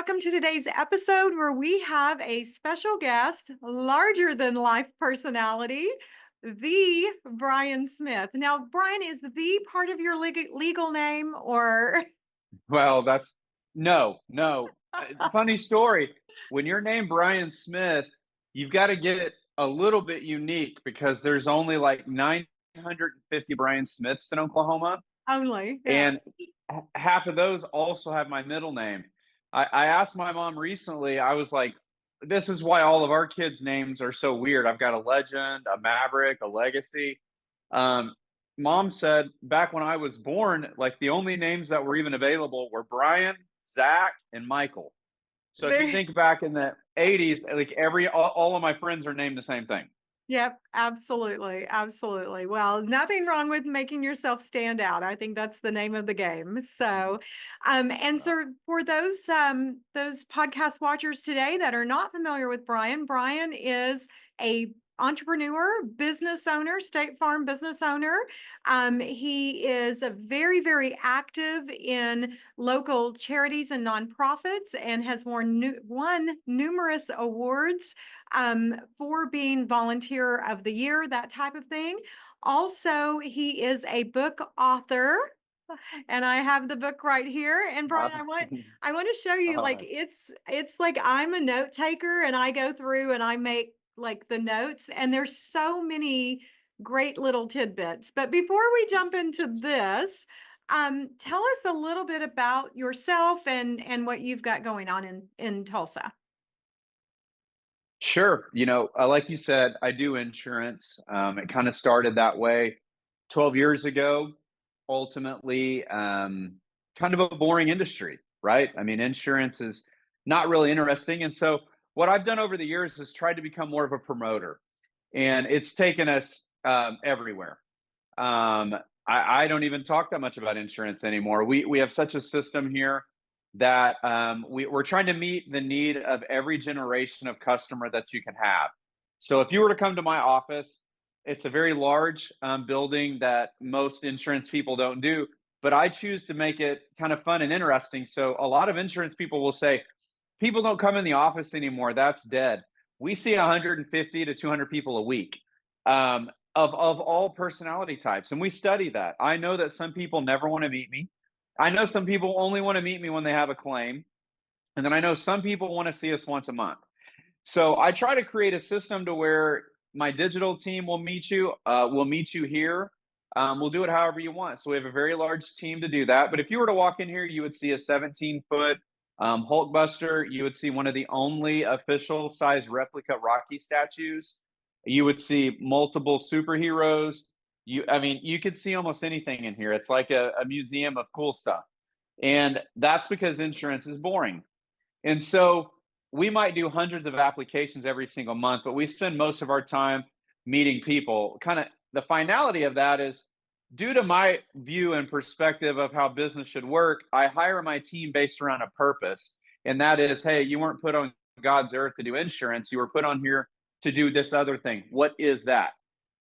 welcome to today's episode where we have a special guest, larger than life personality, the Bryan Smith. Now, Bryan, is the part of your legal name or? Well, that's no. Funny story. When you're named Bryan Smith, you've got to get it a little bit unique because there's only like 950 Bryan Smiths in Oklahoma, Only? Yeah. and half of those also have my middle name. I asked my mom recently, I was like, this is why all of our kids' names are so weird. I've got a legend, a maverick, a legacy. Um, Mom said back when I was born, like the only names that were even available were Brian, Zach, and Michael. So if you There. think back in the 80s, like all of my friends are named the same thing. Yep, absolutely. Absolutely. Well, nothing wrong with making yourself stand out. I think that's the name of the game. So, and Well, so for those podcast watchers today that are not familiar with Bryan, Bryan is a entrepreneur, business owner, State Farm business owner. He is a very active in local charities and nonprofits and has won numerous awards for being volunteer of the year, that type of thing. Also, he is a book author, and I have the book right here. And Bryan, I want to show you, like, uh, it's like I'm a note taker and I go through and I make like the notes, and there's so many great little tidbits. But before we jump into this, tell us a little bit about yourself and what you've got going on in Tulsa. sure. Like you said, I do insurance. It kind of started that way 12 years ago. Ultimately, kind of a boring industry, right? I mean, insurance is not really interesting. And so, what I've done over the years is tried to become more of a promoter, and it's taken us everywhere. Um, I don't even talk that much about insurance anymore. We have such a system here that we're trying to meet the need of every generation of customer that you can have. So if you were to come to my office, it's a very large building that most insurance people don't do, but I choose to make it kind of fun and interesting. So a lot of insurance people will say, people don't come in the office anymore. That's dead. We see 150 to 200 people a week. Of all personality types, and we study that. I know that some people never want to meet me. I know some people only want to meet me when they have a claim, and then I know some people want to see us once a month. So I try to create a system to where my digital team will meet you. We'll meet you here. We'll do it however you want. So we have a very large team to do that. But if you were to walk in here, you would see a 17-foot Hulkbuster. You would see one of the only official size replica Rocky statues. You would see multiple superheroes. I mean, you could see almost anything in here. It's like a museum of cool stuff. And that's because insurance is boring. And so we might do hundreds of applications every single month, but we spend most of our time meeting people. Kind of the finality of that is due to my view and perspective of how business should work, I hire my team based around a purpose. And that is, hey, you weren't put on God's earth to do insurance. You were put on here to do this other thing. What is that?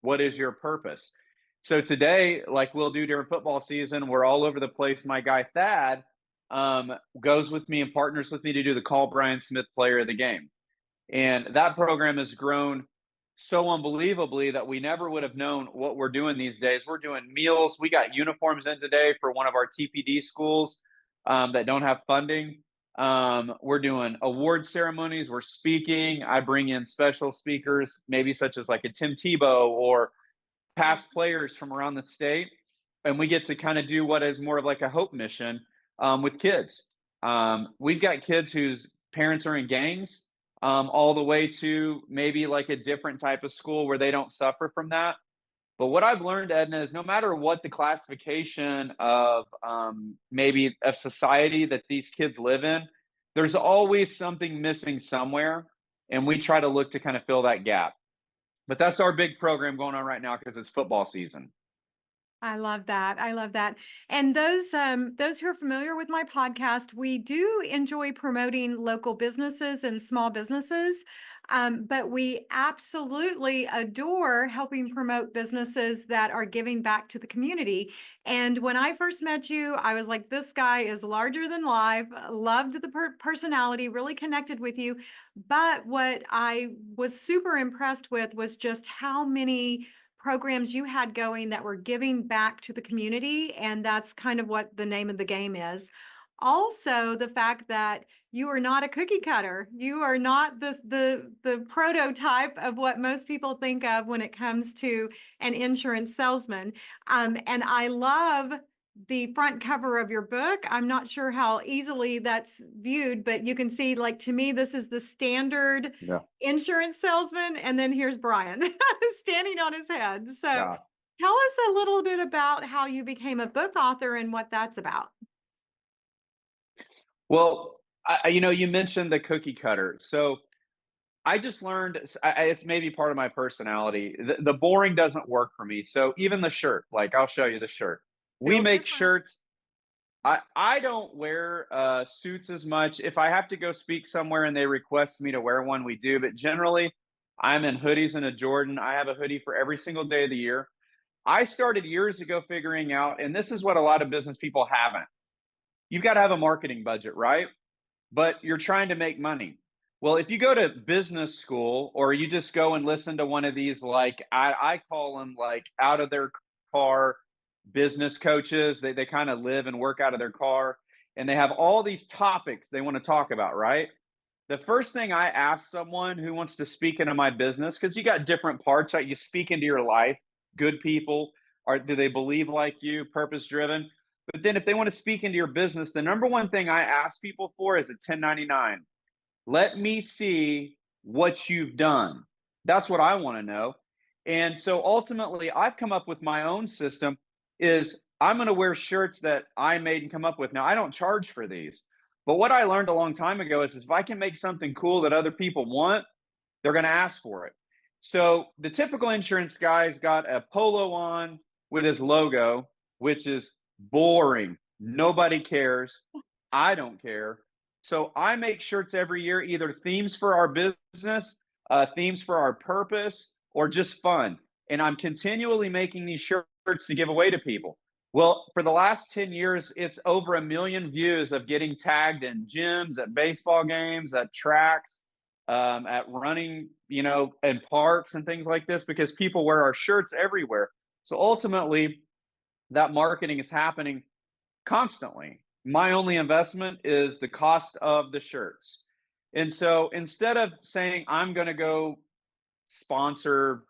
What is your purpose? So today, like we'll do during football season, we're all over the place. My guy Thad goes with me and partners with me to do the Call Bryan Smith Player of the Game. And that program has grown so unbelievably that we never would have known what we're doing these days. We're doing meals. We got uniforms in today for one of our TPD schools that don't have funding. We're doing award ceremonies. We're speaking. I bring in special speakers, maybe such as like a Tim Tebow or past players from around the state. And we get to kind of do what is more of like a hope mission with kids. We've got kids whose parents are in gangs, all the way to maybe like a different type of school where they don't suffer from that. But what I've learned, Edna, is no matter what the classification of maybe of society that these kids live in, there's always something missing somewhere. And we try to look to kind of fill that gap. But that's our big program going on right now because it's football season. I love that. I love that. And those who are familiar with my podcast, we do enjoy promoting local businesses and small businesses. But we absolutely adore helping promote businesses that are giving back to the community. And when I first met you, I was like, this guy is larger than life, loved the personality, really connected with you. But what I was super impressed with was just how many programs you had going that were giving back to the community. And that's kind of what the name of the game is. Also, the fact that you are not a cookie cutter. You are not the prototype of what most people think of when it comes to an insurance salesman. And I love the front cover of your book. I'm not sure how easily that's viewed, but you can see, like, to me, this is the standard Yeah. insurance salesman. And then here's Bryan standing on his head. So Yeah. tell us a little bit about how you became a book author and what that's about. Well, you mentioned the cookie cutter. So I just learned it's maybe part of my personality. The boring doesn't work for me. So even the shirt, like I'll show you the shirt. We Feel make different. shirts. I don't wear suits as much. If I have to go speak somewhere and they request me to wear one, we do. But generally, I'm in hoodies and a Jordan. I have a hoodie for every single day of the year. I started years ago figuring out, and this is what a lot of business people haven't. You've got to have a marketing budget, right? But you're trying to make money. Well, if you go to business school or you just go and listen to one of these, like I call them like out of their car business coaches, they kind of live and work out of their car and they have all these topics they want to talk about, right? The first thing I ask someone who wants to speak into my business, because you got different parts, right? You speak into your life, good people, or do they believe like you, purpose driven? But then if they want to speak into your business, the number one thing I ask people for is a 1099. Let me see what you've done. That's what I want to know. And so ultimately, I've come up with my own system is I'm going to wear shirts that I made and come up with. Now, I don't charge for these. But what I learned a long time ago is if I can make something cool that other people want, they're going to ask for it. So the typical insurance guy's got a polo on with his logo, which is boring. Nobody cares. I don't care. So I make shirts every year, either themes for our business, themes for our purpose, or just fun. And I'm continually making these shirts to give away to people. Well, for the last 10 years, it's over 1 million views of getting tagged in gyms, at baseball games, at tracks, at running, in parks and things like this, because people wear our shirts everywhere. So ultimately, that marketing is happening constantly. My only investment is the cost of the shirts. And so instead of saying, I'm going to go sponsor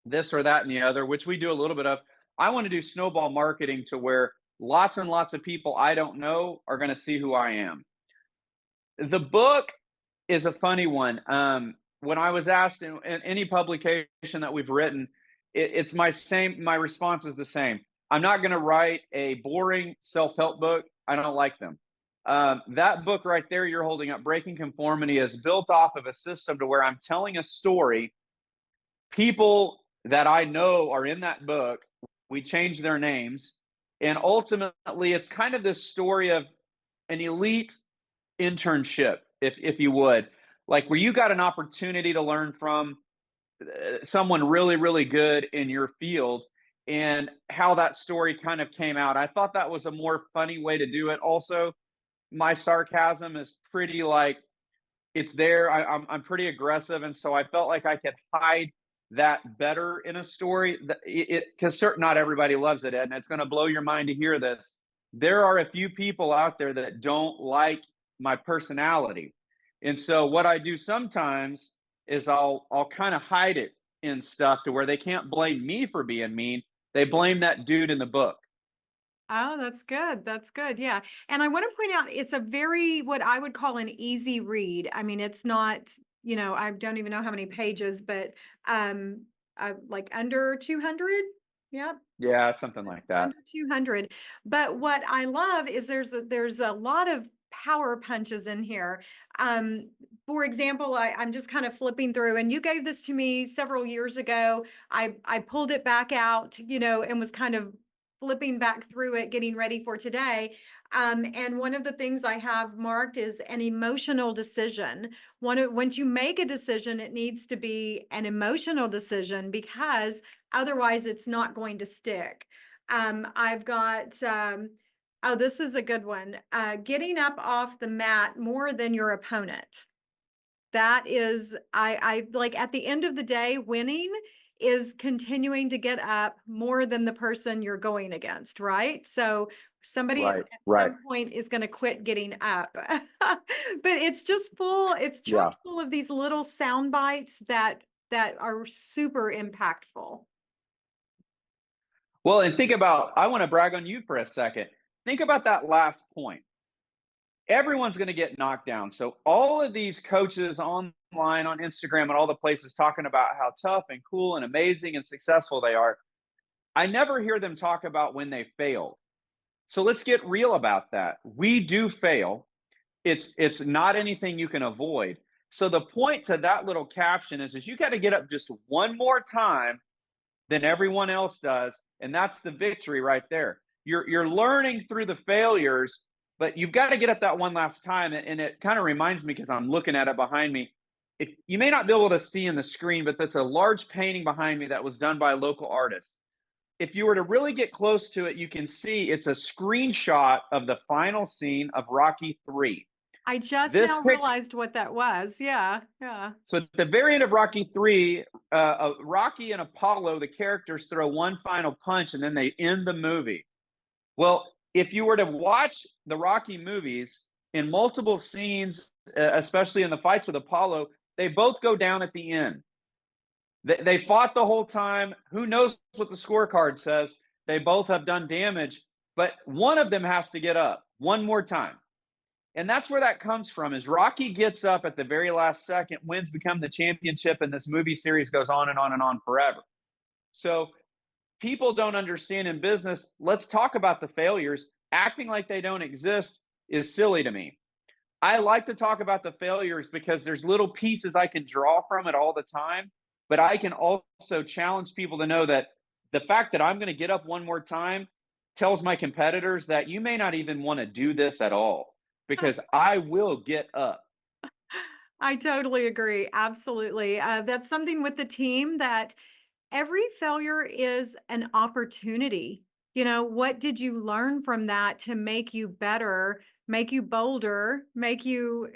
this or that and the other, which we do a little bit of, I want to do snowball marketing to where lots and lots of people I don't know are going to see who I am. The book is a funny one. When I was asked in any publication that we've written, it's my response is the same. I'm not going to write a boring self-help book. I don't like them. That book right there you're holding up, Breaking Conformity, is built off of a system to where I'm telling a story. People that I know are in that book, we change their names. And ultimately, it's kind of this story of an elite internship, if you would, like where you got an opportunity to learn from someone really, really good in your field and how that story kind of came out. I thought that was a more funny way to do it. Also, my sarcasm is pretty like it's there. I'm pretty aggressive, and so I felt like I could hide that better in a story. Because certain not everybody loves it, Ed, and it's going to blow your mind to hear this. There are a few people out there that don't like my personality, and so what I do sometimes is I'll kind of hide it in stuff to where they can't blame me for being mean. They blame that dude in the book. Oh, that's good. That's good. Yeah. And I want to point out it's a very, what I would call an easy read. I mean, it's not, I don't even know how many pages, but like under 200. Yep. Yeah, something like that. Under 200. But what I love is there's a lot of power punches in here. For example, I'm just kind of flipping through, and you gave this to me several years ago. I pulled it back out, and was kind of flipping back through it, getting ready for today. And one of the things I have marked is an emotional decision. Once you make a decision, it needs to be an emotional decision because otherwise it's not going to stick. I've got, oh, this is a good one. Getting up off the mat more than your opponent. That is, I like at the end of the day, winning is continuing to get up more than the person you're going against, right? So somebody at Right. Right. some point is going to quit getting up. But it's just full, it's Yeah. chock full of these little sound bites that are super impactful. Well, and think about, I want to brag on you for a second. Think about that last point. Everyone's going to get knocked down. So all of these coaches online on Instagram and all the places talking about how tough and cool and amazing and successful they are, I never hear them talk about when they failed. So let's get real about that. We do fail. It's not anything you can avoid. So the point to that little caption is you got to get up just one more time than everyone else does, and that's the victory right there. You're learning through the failures, but you've got to get up that one last time. And it kind of reminds me, because I'm looking at it behind me. If you may not be able to see in the screen, but that's a large painting behind me that was done by a local artist. If you were to really get close to it, you can see it's a screenshot of the final scene of Rocky 3. I just This now pic realized what that was. Yeah, yeah. So at the very end of Rocky 3, Rocky and Apollo, the characters, throw one final punch and then they end the movie. Well, if you were to watch the Rocky movies in multiple scenes, especially in the fights with Apollo, they both go down at the end. They fought the whole time. Who knows what the scorecard says? They both have done damage, but one of them has to get up one more time. And that's where that comes from. Is Rocky gets up at the very last second, wins, become the championship, and this movie series goes on and on and on forever. So people don't understand in business. Let's talk about the failures. Acting like they don't exist is silly to me. I like to talk about the failures because there's little pieces I can draw from it all the time, but I can also challenge people to know that the fact that I'm going to get up one more time tells my competitors that you may not even want to do this at all, because I will get up. I totally agree. Absolutely. That's something with the team that every failure is an opportunity. You know, what did you learn from that to make you better, make you bolder, make you,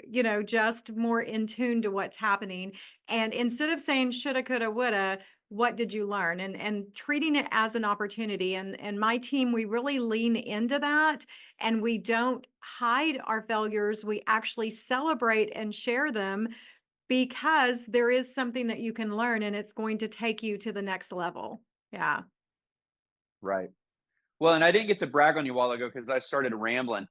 just more in tune to what's happening? And instead of saying shoulda, coulda, woulda, what did you learn? And treating it as an opportunity. And my team, we really lean into that and we don't hide our failures. We actually celebrate and share them because there is something that you can learn and it's going to take you to the next level. Yeah. Right. Well, and I didn't get to brag on you a while ago because I started rambling.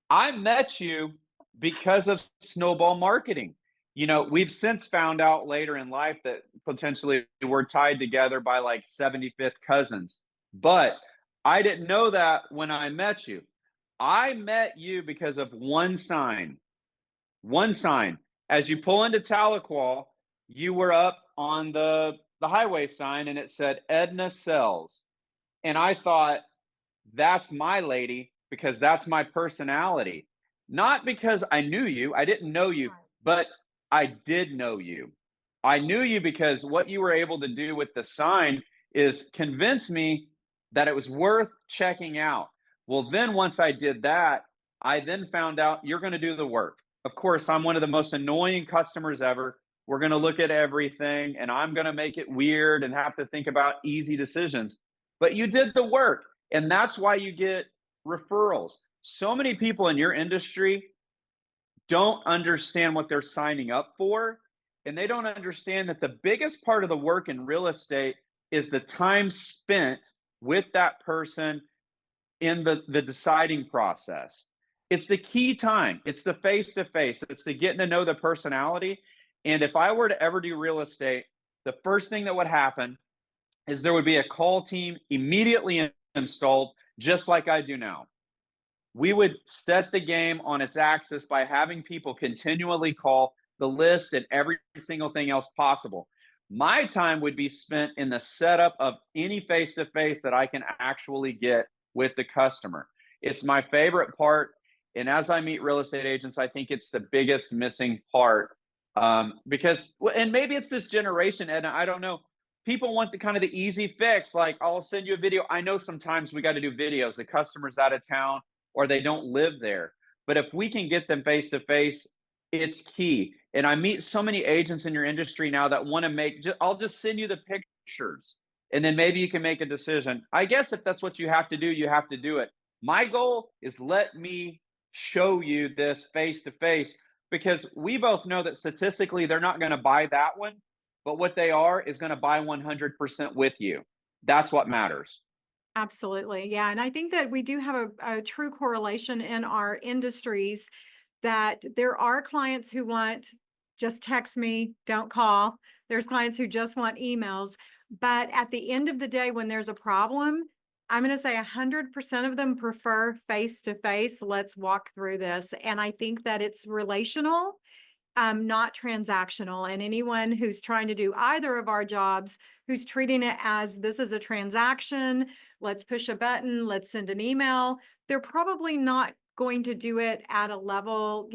I met you because of snowball marketing. We've since found out later in life that potentially we're tied together by like 75th cousins. But I didn't know that when I met you. I met you because of one sign. One sign. As you pull into Tahlequah, you were up on the highway sign and it said Edna Sells. And I thought, that's my lady, because that's my personality. Not because I knew you, I didn't know you, but I did know you. I knew you because what you were able to do with the sign is convince me that it was worth checking out. Well, then once I did that, I then found out you're going to do the work. Of course, I'm one of the most annoying customers ever. We're going to look at everything and I'm going to make it weird and have to think about easy decisions. But you did the work. And that's why you get referrals. So many people in your industry don't understand what they're signing up for. And they don't understand that the biggest part of the work in real estate is the time spent with that person in the deciding process. It's the key time. It's the face to face. It's the getting to know the personality. And if I were to ever do real estate, the first thing that would happen is there would be a call team immediately installed, just like I do now. We would set the game on its axis by having people continually call the list and every single thing else possible. My time would be spent in the setup of any face to face that I can actually get with the customer. It's my favorite part. And as I meet real estate agents, I think it's the biggest missing part. Because, and maybe it's this generation, and I don't know. People want the kind of the easy fix. Like, I'll send you a video. I know sometimes we got to do videos. The customer's out of town or they don't live there. But if we can get them face to face, it's key. And I meet so many agents in your industry now that want to make, I'll just send you the pictures and then maybe you can make a decision. I guess if that's what you have to do, you have to do it. My goal is let me show you this face to face, because we both know that statistically they're not going to buy that one, but what they are is going to buy 100% with you. That's what matters. Absolutely. Yeah. And I think that we do have a true correlation in our industries, that there are clients who want just text me, don't call. There's clients who just want emails. But at the end of the day, when there's a problem, I'm going to say 100% of them prefer face to face. Let's walk through this. And I think that it's relational, not transactional. And anyone who's trying to do either of our jobs, who's treating it as this is a transaction, let's push a button, let's send an email, they're probably not going to do it at a level,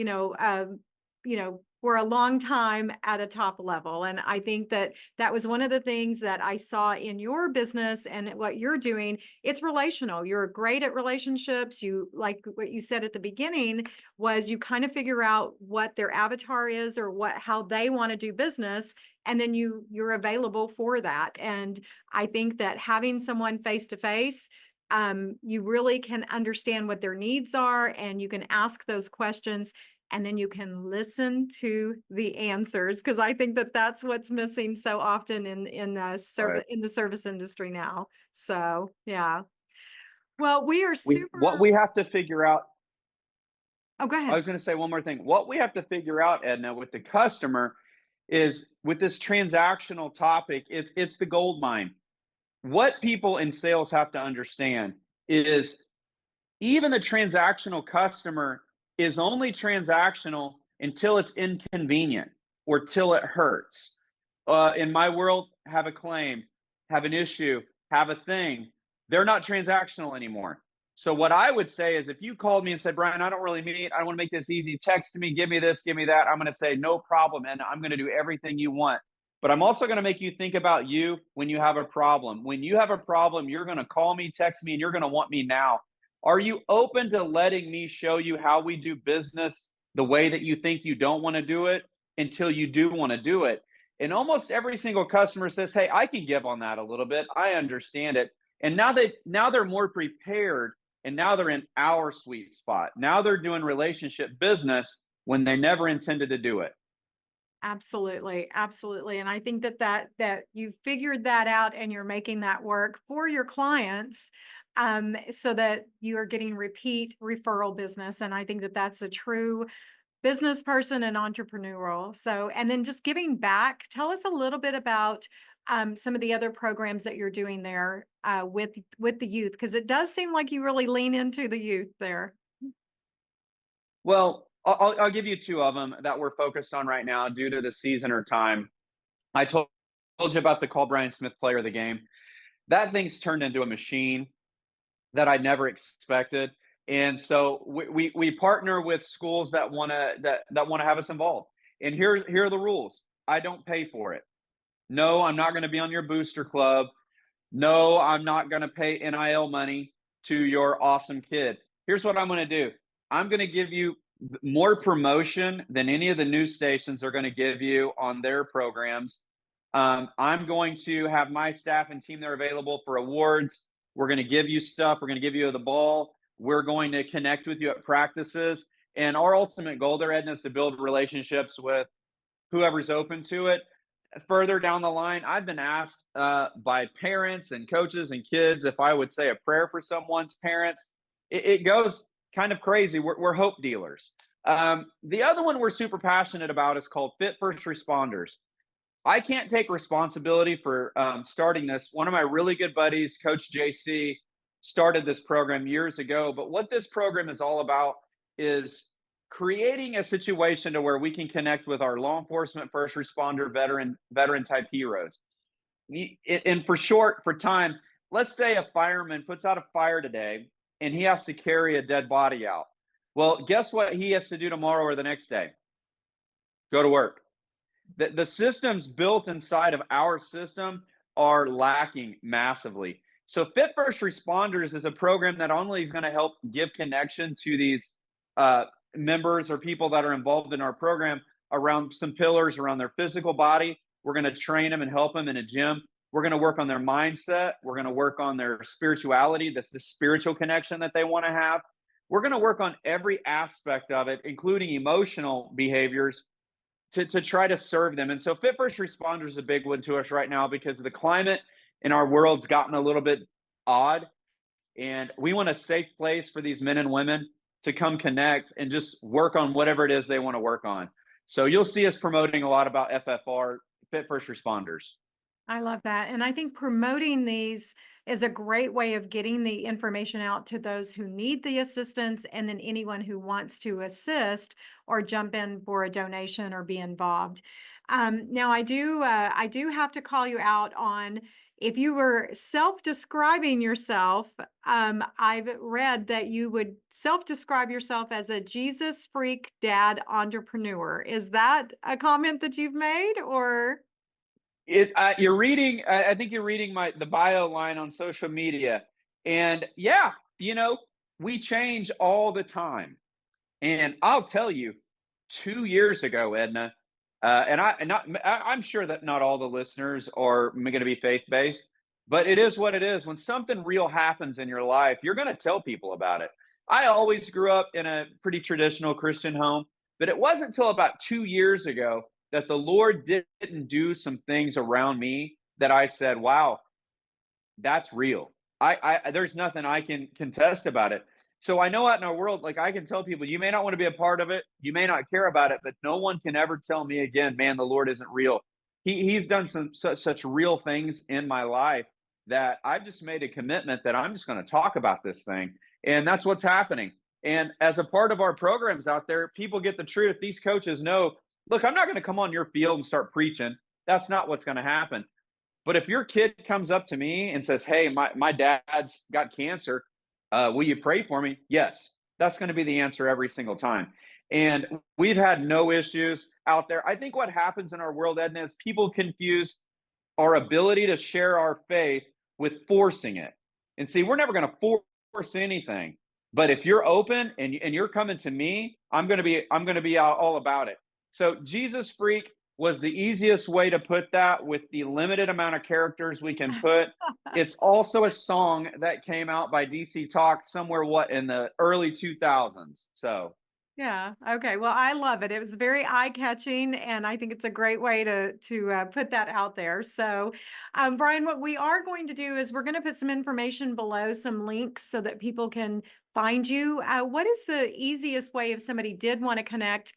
for a long time at a top level. And I think that that was one of the things that I saw in your business and what you're doing. It's relational. You're great at relationships. You, like what you said at the beginning, was you kind of figure out what their avatar is or how they want to do business. And then you're available for that. And I think that having someone face to face, you really can understand what their needs are, and you can ask those questions, and then you can listen to the answers. Because I think that that's what's missing so often in the service industry now. So yeah. Well, we are What super. we have to figure out, Oh, go I ahead. was going to say one more thing. What we have to figure out, Edna, with the customer is with this transactional topic, it's the gold mine. What people in sales have to understand is even the transactional customer is only transactional until it's inconvenient or till it hurts. In my world, have a claim, have an issue, have a thing. They're not transactional anymore. So what I would say is if you called me and said, Bryan, I don't really meet, I want to make this easy. Text me, give me this, give me that. I'm going to say, no problem. And I'm going to do everything you want. But I'm also going to make you think about you when you have a problem. When you have a problem, you're going to call me, text me, and you're going to want me now. Are you open to letting me show you how we do business the way that you think you don't want to do it until you do want to do it? And almost every single customer says, hey, I can give on that a little bit. I understand it. And now they're more prepared, and now they're in our sweet spot. Now they're doing relationship business when they never intended to do it. Absolutely. Absolutely. And I think that you've figured that out and you're making that work for your clients, so that you are getting repeat referral business. And I think that that's a true business person and entrepreneurial. So, and then just giving back, tell us a little bit about some of the other programs that you're doing there with the youth, because it does seem like you really lean into the youth there. Well, I'll give you two of them that we're focused on right now due to the season or time. I told you about the Call Brian Smith player of the game. That thing's turned into a machine that I never expected. And so we partner with schools that want to have us involved. And here are the rules. I don't pay for it. No, I'm not going to be on your booster club. No, I'm not going to pay NIL money to your awesome kid. Here's what I'm going to do. I'm going to give you more promotion than any of the news stations are going to give you on their programs. I'm going to have my staff and team there available for awards. We're going to give you stuff. We're going to give you the ball. We're going to connect with you at practices. And our ultimate goal there, Edna, is to build relationships with whoever's open to it. Further down the line, I've been asked by parents and coaches and kids if I would say a prayer for someone's parents. It goes kind of crazy. We're hope dealers. The other one we're super passionate about is called Fit First Responders. I can't take responsibility for starting this. One of my really good buddies, Coach JC, started this program years ago. But what this program is all about is creating a situation to where we can connect with our law enforcement, first responder, veteran type heroes. And for time, let's say a fireman puts out a fire today and he has to carry a dead body out. Well, guess what he has to do tomorrow or the next day? Go to work. The systems built inside of our system are lacking massively. So Fit First Responders is a program that only is going to help give connection to these uh, members or people that are involved in our program around some pillars around their physical body. We're going to train them and help them in a gym. We're going to work on their mindset. We're going to work on their spirituality. That's the spiritual connection that they want to have. We're going to work on every aspect of it, including emotional behaviors to try to serve them. And so Fit First Responders is a big one to us right now because the climate in our world's gotten a little bit odd. And we want a safe place for these men and women to come connect and just work on whatever it is they want to work on. So you'll see us promoting a lot about FFR, Fit First Responders. I love that. And I think promoting these is a great way of getting the information out to those who need the assistance and then anyone who wants to assist or jump in for a donation or be involved. Now, I do have to call you out on if you were self-describing yourself. I've read that you would self-describe yourself as a Jesus freak dad entrepreneur. Is that a comment that you've made, or? You're reading. I think you're reading the bio line on social media, and yeah, we change all the time. And I'll tell you, 2 years ago, Edna, I'm sure that not all the listeners are going to be faith based, but it is what it is. When something real happens in your life, you're going to tell people about it. I always grew up in a pretty traditional Christian home, but it wasn't until about 2 years ago that the Lord didn't do some things around me that I said, "Wow, that's real." I there's nothing I can contest about it. So I know out in our world, like I can tell people, you may not want to be a part of it, you may not care about it, but no one can ever tell me again, man, the Lord isn't real. He's done such real things in my life that I've just made a commitment that I'm just going to talk about this thing, and that's what's happening. And as a part of our programs out there, people get the truth. These coaches know, look, I'm not going to come on your field and start preaching. That's not what's going to happen. But if your kid comes up to me and says, "Hey, my dad's got cancer, will you pray for me?" Yes, that's going to be the answer every single time. And we've had no issues out there. I think what happens in our world, Edna, is people confuse our ability to share our faith with forcing it. And see, we're never going to force anything. But if you're open and you're coming to me, I'm going to be all about it. So Jesus freak was the easiest way to put that with the limited amount of characters we can put. It's also a song that came out by DC Talk somewhere in the early 2000s. So Yeah. Okay. Well, I love it. It was very eye-catching, and I think it's a great way to put that out there. So, Bryan, what we are going to do is we're going to put some information below, some links, so that people can find you. What is the easiest way if somebody did want to connect,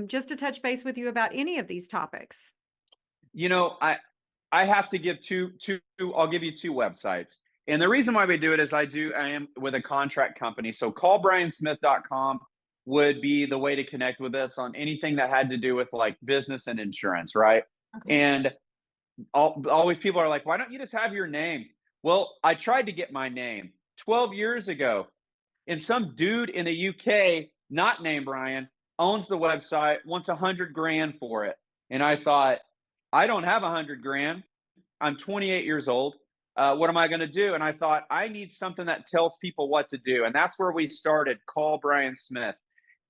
just to touch base with you about any of these topics? you know, I have to give two. I'll give you two websites, and the reason why we do it is I am with a contract company. So callbryansmith.com would be the way to connect with us on anything that had to do with like business and insurance, right? Okay. And always people are like, "Why don't you just have your name?" Well, I tried to get my name 12 years ago, and some dude in the UK, not named Bryan, owns the website, wants 100 grand for it. And I thought, I don't have 100 grand. I'm 28 years old. What am I going to do? And I thought, I need something that tells people what to do. And that's where we started, Call Bryan Smith.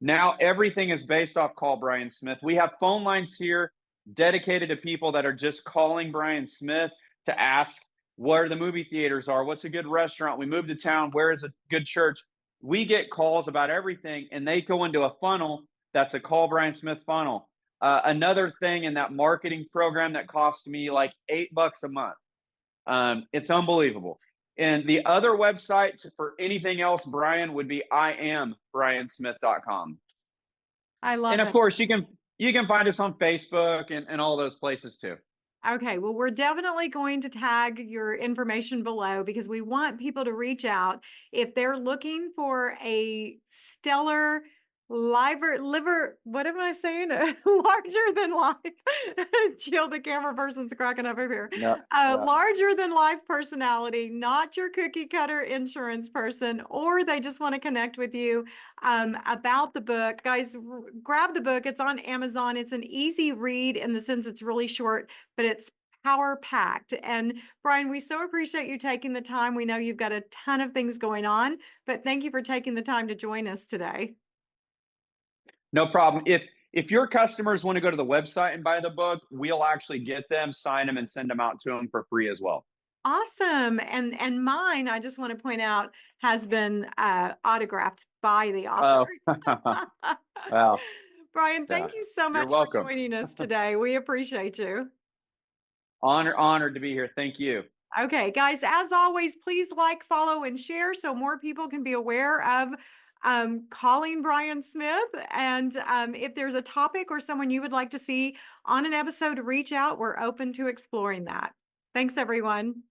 Now everything is based off Call Bryan Smith. We have phone lines here dedicated to people that are just calling Bryan Smith to ask where the movie theaters are, what's a good restaurant. We moved to town. Where is a good church? We get calls about everything, and they go into a funnel that's a Call Bryan Smith funnel. Another thing in that marketing program that cost me like $8 a month. It's unbelievable. And the other website for anything else, Bryan, would be iambryansmith.com. I And love of it. course, you can find us on Facebook and all those places too. Okay, well, we're definitely going to tag your information below because we want people to reach out if they're looking for a stellar what am I saying? Larger than life. Jill, the camera person's cracking up over here. No, yeah. Larger than life personality, not your cookie cutter insurance person, or they just want to connect with you about the book. Guys, grab the book. It's on Amazon. It's an easy read in the sense it's really short, but it's power packed. And Bryan, we so appreciate you taking the time. We know you've got a ton of things going on, but thank you for taking the time to join us today. No problem. If your customers want to go to the website and buy the book, we'll actually get them, sign them, and send them out to them for free as well. Awesome. And mine, I just want to point out, has been autographed by the author. Oh, well, Bryan, yeah. thank you so You're much for welcome. joining us today. We appreciate you. Honored to be here. Thank you. Okay, guys, as always, please like, follow, and share so more people can be aware of calling Bryan Smith. And if there's a topic or someone you would like to see on an episode, reach out. We're open to exploring that. Thanks, everyone.